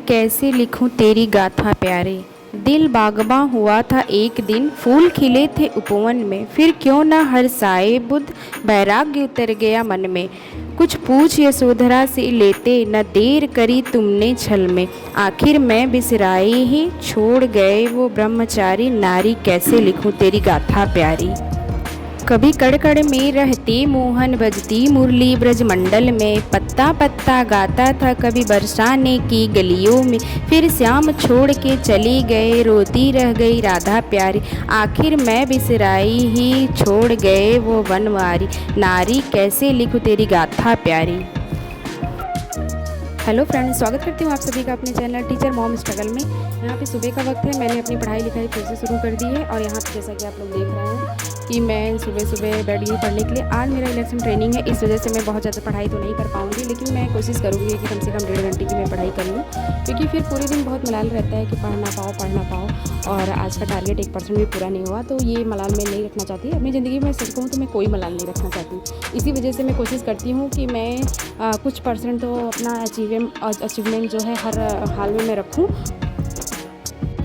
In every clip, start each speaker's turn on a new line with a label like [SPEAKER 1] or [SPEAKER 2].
[SPEAKER 1] कैसे लिखूं तेरी गाथा प्यारे, दिल बाग़बां हुआ था एक दिन, फूल खिले थे उपवन में, फिर क्यों न हर्षाए बुध, वैराग्य उतर गया मन में। कुछ पूछ यशोधरा से लेते, न देर करी तुमने छल में, आखिर मैं बिसराई ही छोड़ गए वो ब्रह्मचारी, नारी कैसे लिखूं तेरी गाथा प्यारी। कभी कड़कड़ में रहते मोहन बजती मुरली ब्रजमंडल में, पत्ता पत्ता गाता था कभी बरसाने की गलियों में, फिर श्याम छोड़ के चली गए रोती रह गई राधा प्यारी, आखिर मैं बिसराई ही छोड़ गए वो वनवारी, नारी कैसे लिखूं तेरी गाथा प्यारी। हेलो फ्रेंड्स, स्वागत करती हूँ आप सभी का अपने चैनल टीचर मॉम स्ट्रगल में। यहाँ पे सुबह का वक्त है, मैंने अपनी पढ़ाई लिखाई फिर से शुरू कर दी है और यहाँ पे जैसा कि आप लोग देख रहे हैं कि मैं सुबह सुबह बैठ गई पढ़ने के लिए। आज मेरा इलेक्शन ट्रेनिंग है, इस वजह से मैं बहुत ज़्यादा पढ़ाई तो नहीं कर पाऊँगी, लेकिन मैं कोशिश करूँगी कि कम से कम 1.5 घंटे की मैं पढ़ाई कर लूँ, क्योंकि फिर पूरे दिन बहुत मलाल रहता है कि पढ़ ना पाओ और आज का टारगेट 1% भी पूरा नहीं हुआ, तो ये मलाल मैं नहीं रखना चाहती। अपनी ज़िंदगी में सच कहूँ तो मैं कोई मलाल नहीं रखना चाहती। इसी वजह से मैं कोशिश करती हूँ कि मैं कुछ परसेंट तो अपना अचीवमेंट जो है हर हाल में मैं रखूँ।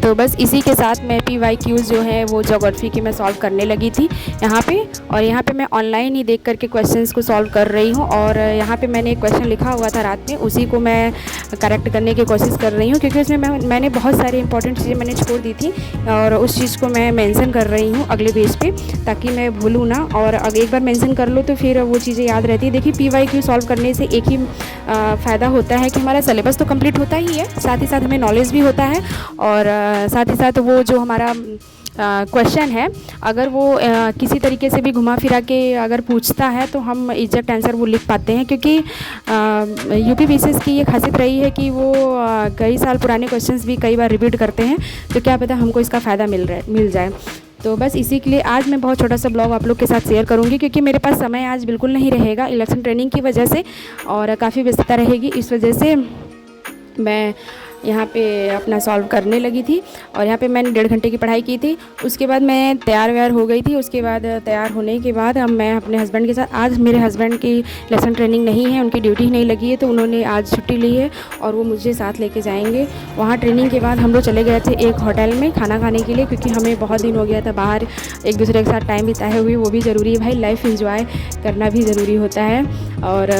[SPEAKER 1] तो बस इसी के साथ मैं PYQs जो है वो ज्योग्राफी की मैं सॉल्व करने लगी थी यहाँ पे, और यहाँ पे मैं ऑनलाइन ही देख करके क्वेश्चंस को सॉल्व कर रही हूँ। और यहाँ पे मैंने एक क्वेश्चन लिखा हुआ था रात में, उसी को मैं करेक्ट करने की कोशिश कर रही हूँ, क्योंकि उसमें मैंने बहुत सारी इंपॉर्टेंट चीज़ें मैंने छोड़ दी थी और उस चीज़ को मैं मेंशन कर रही हूँ अगले पेज पे, ताकि मैं भूलूँ ना, और अगर एक बार मेंशन कर लो तो फिर वो चीज़ें याद रहती है। देखिए, PYQ सॉल्व करने से एक ही फ़ायदा होता है कि हमारा सिलेबस तो कंप्लीट होता ही है, साथ ही साथ हमें नॉलेज भी होता है, और साथ ही साथ वो जो हमारा क्वेश्चन है अगर वो किसी तरीके से भी घुमा फिरा के अगर पूछता है तो हम एग्जैक्ट आंसर वो लिख पाते हैं, क्योंकि UPPCS की ये खासियत रही है कि वो कई साल पुराने क्वेश्चंस भी कई बार रिपीट करते हैं, तो क्या पता हमको इसका फ़ायदा मिल जाए। तो बस इसी के लिए आज मैं बहुत छोटा सा ब्लॉग आप लोग के साथ शेयर करूंगी, क्योंकि मेरे पास समय आज बिल्कुल नहीं रहेगा इलेक्शन ट्रेनिंग की वजह से, और काफ़ी व्यस्तता रहेगी, इस वजह से मैं यहाँ पे अपना सॉल्व करने लगी थी। और यहाँ पे मैंने 1.5 घंटे की पढ़ाई की थी, उसके बाद मैं तैयार व्यार हो गई थी। उसके बाद तैयार होने के बाद अब मैं अपने हस्बैंड के साथ, आज मेरे हस्बैंड की लेसन ट्रेनिंग नहीं है, उनकी ड्यूटी नहीं लगी है, तो उन्होंने आज छुट्टी ली है और वो मुझे साथ लेके जाएंगे। वहाँ ट्रेनिंग के बाद हम लोग चले गए थे एक होटल में खाना खाने के लिए, क्योंकि हमें बहुत दिन हो गया था बाहर एक दूसरे के साथ टाइम बिताए हुए, वो भी ज़रूरी है भाई, लाइफ इंजॉय करना भी ज़रूरी होता है, और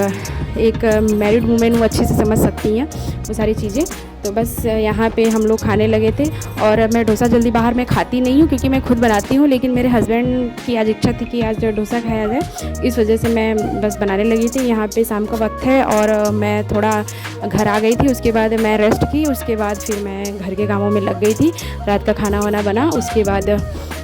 [SPEAKER 1] एक मैरिड वूमेन वो अच्छे से समझ सकती हैं वो सारी चीज़ें। तो बस यहाँ पे हम लोग खाने लगे थे, और मैं डोसा जल्दी बाहर में खाती नहीं हूँ क्योंकि मैं खुद बनाती हूँ, लेकिन मेरे हस्बैंड की आज इच्छा थी कि आज डोसा खाया जाए, इस वजह से मैं बस बनाने लगी थी। यहाँ पे शाम का वक्त है और मैं थोड़ा घर आ गई थी, उसके बाद मैं रेस्ट की, उसके बाद फिर मैं घर के कामों में लग गई थी, रात का खाना वाना बना, उसके बाद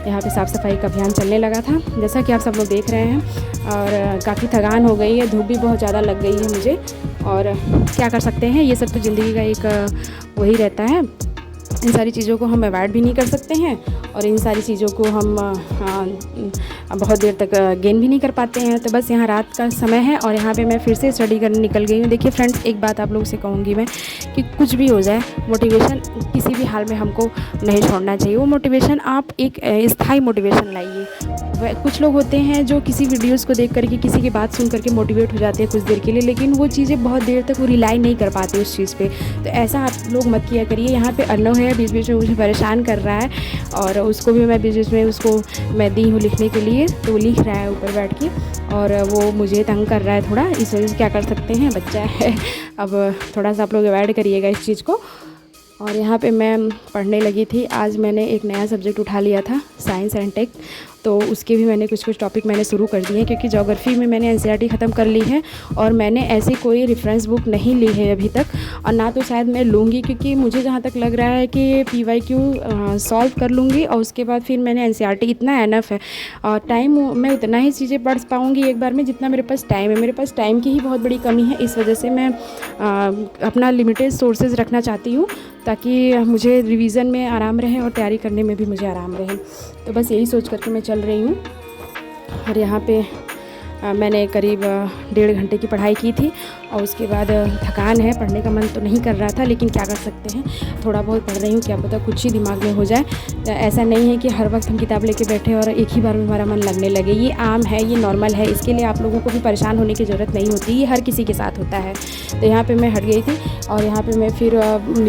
[SPEAKER 1] यहाँ पे साफ़ सफाई का अभियान चलने लगा था, जैसा कि आप सब लोग देख रहे हैं। और काफ़ी थकान हो गई है, धूप भी बहुत ज़्यादा लग गई है मुझे, और क्या कर सकते हैं, ये सब तो ज़िंदगी का एक वही रहता है। इन सारी चीज़ों को हम अवॉइड भी नहीं कर सकते हैं, और इन सारी चीज़ों को हम बहुत देर तक गेन भी नहीं कर पाते हैं। तो बस यहाँ रात का समय है और यहाँ पे मैं फिर से स्टडी करने निकल गई हूँ। देखिए फ्रेंड्स, एक बात आप लोगों से कहूँगी मैं कि कुछ भी हो जाए, मोटिवेशन किसी भी हाल में हमको नहीं छोड़ना चाहिए। वो मोटिवेशन आप एक स्थायी मोटिवेशन लाइए। कुछ लोग होते हैं जो किसी वीडियोज़ को देख करके, किसी की बात सुन करके मोटिवेट हो जाते हैं कुछ देर के लिए, लेकिन वो चीज़ें बहुत देर तक वो रिलाई नहीं कर पाते उस चीज़ पे। तो ऐसा आप लोग मत किया करिए। यहाँ पे अर्नव है, बीच बीच में मुझे परेशान कर रहा है, और उसको भी मैं बीच बीच में उसको मैं दी हूँ लिखने के लिए, तो वो लिख रहा है ऊपर बैठ के, और वो मुझे तंग कर रहा है थोड़ा, इस वजह से क्या कर सकते हैं, बच्चा है। अब थोड़ा सा आप लोग अवॉइड करिएगा इस चीज़ को। और यहाँ पे मैं पढ़ने लगी थी। आज मैंने एक नया सब्जेक्ट उठा लिया था, साइंस एंड टेक, तो उसके भी मैंने कुछ टॉपिक मैंने शुरू कर दिए हैं, क्योंकि ज्योग्राफी में मैंने एनसीईआरटी ख़त्म कर ली है और मैंने ऐसी कोई रेफरेंस बुक नहीं ली है अभी तक, और ना तो शायद मैं लूँगी, क्योंकि मुझे जहाँ तक लग रहा है कि PYQ सॉल्व कर लूँगी और उसके बाद फिर मैंने एनसीईआरटी इतना एनफ है। और टाइम मैं उतना ही चीज़ें पढ़ पाऊँगी एक बार में जितना मेरे पास टाइम है। मेरे पास टाइम की ही बहुत बड़ी कमी है, इस वजह से मैं अपना लिमिटेड सोर्सेज रखना चाहती हूँ, ताकि मुझे रिवीज़न में आराम रहे और तैयारी करने में भी मुझे आराम रहे। तो बस यही सोच करके मैं चल रही हूँ। और यहाँ पे मैंने करीब 1.5 घंटे की पढ़ाई की थी और उसके बाद थकान है, पढ़ने का मन तो नहीं कर रहा था, लेकिन क्या कर सकते हैं, थोड़ा बहुत पढ़ रही हूँ, क्या पता कुछ ही दिमाग में हो जाए। ऐसा नहीं है कि हर वक्त हम किताब लेके बैठे और एक ही बार में हमारा मन लगने लगे। ये आम है, ये नॉर्मल है, इसके लिए आप लोगों को भी परेशान होने की ज़रूरत नहीं होती, ये हर किसी के साथ होता है। तो यहाँ पर मैं हट गई थी और यहाँ पर मैं फिर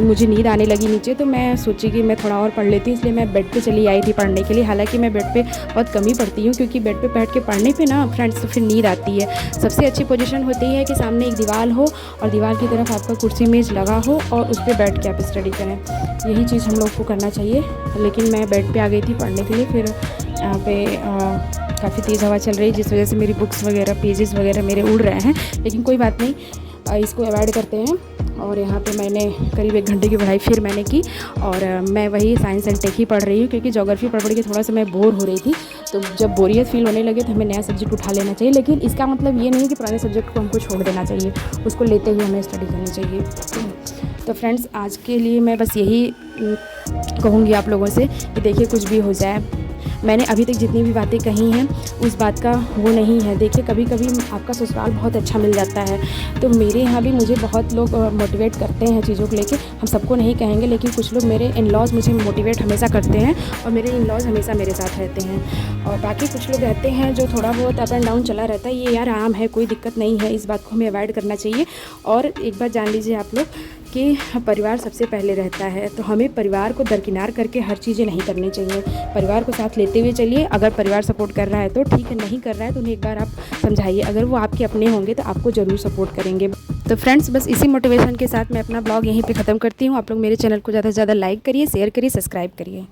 [SPEAKER 1] मुझे नींद आने लगी नीचे, तो मैं सोची कि मैं थोड़ा और पढ़ लेती हूँ, इसलिए मैं बेड पर चली आई थी पढ़ने के लिए। हालाँकि मैं बेड पर बहुत कम ही पढ़ती हूँ, क्योंकि बेड पर बैठ के पढ़ने पर ना फ्रेंड्स तो फिर नींद आती है। सबसे अच्छी पोजीशन होती है कि सामने एक दीवार हो और दीवार की तरफ आपका कुर्सी मेज़ लगा हो और उस पर बैठ के आप स्टडी करें, यही चीज़ हम लोग को करना चाहिए। लेकिन मैं बेड पे आ गई थी पढ़ने के लिए। फिर यहाँ पे काफ़ी तेज़ हवा चल रही है, जिस वजह से मेरी बुक्स वगैरह पेजेस वगैरह मेरे उड़ रहे हैं, लेकिन कोई बात नहीं, इसको अवॉइड करते हैं। और यहाँ पे मैंने करीब 1 घंटे की पढ़ाई फिर मैंने की और मैं वही साइंस एंड टेक ही पढ़ रही हूँ, क्योंकि ज्योग्राफी पढ़ के थोड़ा सा मैं बोर हो रही थी। तो जब बोरियत फील होने लगे तो हमें नया सब्जेक्ट उठा लेना चाहिए, लेकिन इसका मतलब ये नहीं कि पुराने सब्जेक्ट को हमको छोड़ देना चाहिए, उसको लेते हुए हमें स्टडी करनी चाहिए। तो फ्रेंड्स, आज के लिए मैं बस यही कहूँगी आप लोगों से कि देखिए, कुछ भी हो जाए, मैंने अभी तक जितनी भी बातें कही हैं उस बात का वो नहीं है। देखिए, कभी कभी आपका ससुराल बहुत अच्छा मिल जाता है, तो मेरे यहाँ भी मुझे बहुत लोग मोटिवेट करते हैं चीज़ों को लेके। हम सबको नहीं कहेंगे, लेकिन कुछ लोग, मेरे इन-लॉज़ मुझे मोटिवेट हमेशा करते हैं और मेरे इन-लॉज़ हमेशा मेरे साथ रहते हैं। और बाकी कुछ लोग रहते हैं जो थोड़ा बहुत अप एंड डाउन चला रहता है, ये यार आम है, कोई दिक्कत नहीं है, इस बात को हमें अवॉइड करना चाहिए। और एक बात जान लीजिए आप लोग कि परिवार सबसे पहले रहता है, तो हमें परिवार को दरकिनार करके हर चीज़ें नहीं करनी चाहिए। परिवार को साथ लेते हुए चलिए। अगर परिवार सपोर्ट कर रहा है तो ठीक है, नहीं कर रहा है तो उन्हें एक बार आप समझाइए। अगर वो आपके अपने होंगे तो आपको ज़रूर सपोर्ट करेंगे। तो फ्रेंड्स, बस इसी मोटिवेशन के साथ मैं अपना ब्लॉग यहीं पे ख़त्म करती हूँ। आप लोग मेरे चैनल को ज़्यादा से ज़्यादा लाइक करिए, शेयर करिए, सब्सक्राइब करिए।